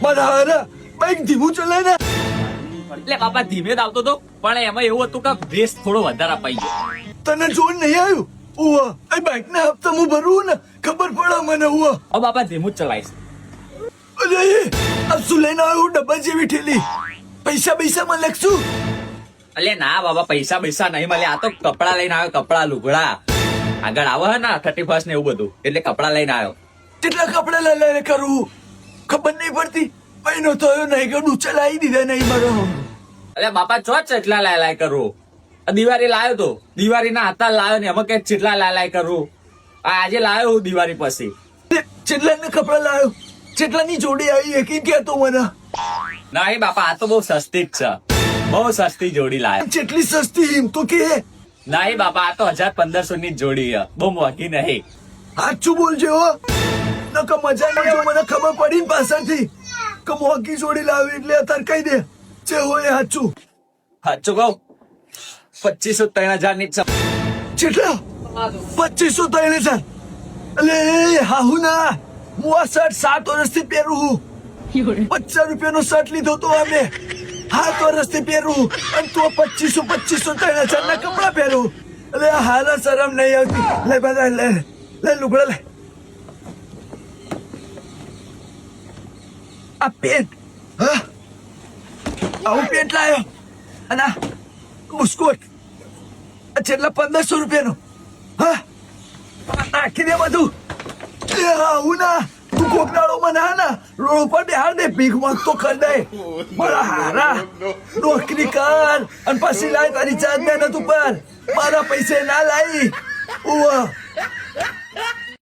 મારા હારા બાઈક ધીમું ચલાય ને. એટલે બાપા ધીમે જ આવતો હતો, પણ એમાં એવું હતું કે બ્રેસ થોડો વધારે અપાઈ ગયો. તને જોર નહીં આવ્યું? ઉવા એ બાઈક ના હપ્તા હું ભરવું ને, ખબર પડે મને. ઉવા હવે બાપા ધીમું જ ચલાવીશ. અરે આ શું લઈને આવ્યો? ડબ્બા જેવી ઠેલી. પૈસા માં લખશું? એટલે ના બાબા, પૈસા નહીં મળે. આ તો કપડા લઈને આવ્યો, કપડા લુગડા આગળ આવે ને 31 ને એવું બધું, એટલે કપડા લઈને આવ્યો. કેટલા કપડા લઈને કરવું ખબર નહીં પડતી. મહિનો થયો નહીં કે ડૂચા લાવી દીધા નહીં મારો. એટલે બાપા ચેટલા લાય કરું? દિવાળી લાયો તો, દિવાળી ના હતા લાયો ને એમાં કે ચેટલા લાય કરું? આજે લાયો હું દિવાળી પછી. ચેટલા ને કપડા લાવ્યો? ચેટલા ની જોડી આવી એ કેતો મને. નહીં બાપા, આ તો બહુ સસ્તી જ છે, બહુ સસ્તી જોડી લાયો. જેટલી સસ્તી એમ તો કે. નહીં બાપા, આ તો 1500 ની જોડી છે, બહુ મોંઘી નહીં. સાચું બોલજો હો, નકર મજા નહીં. જો મને ખબર પડી ને પાછળથી કે મોંઘી જોડી લાવી એટલે અત્યારે કહી દે જે હોય સાચું. સાચું કહું, 25,000-3000 ની જ છે. કેટલા? 25,000-3000? અલે હાહુ ના, હું આ શર્ટ 7 વર્ષથી પહેરું છું. 50 રૂપિયાનો શર્ટ લીધો તો અમે 7 વર્ષથી પહેરું, અને તો 25,000-3000 ના કપડા પહેરું. અલે હાલા શરમ નહીં આવતી. લે બધા લે લુગડા લે. આ પેન્ટ, હા આવું પેન્ટ લાયો. અને આ બુસ્કોટ છેલ્લા 1500 રૂપિયાનો. હા નાખી દે બધું. આવું ના, તું કોક દાડો મને રોડ ઉપર બેહાડ દે, ભીખ માંગતો કર દે. મારા હારા નોકરી કર અને પછી લાય તારી જાત મહેનત ઉપર. મારા પૈસે ના લાવી.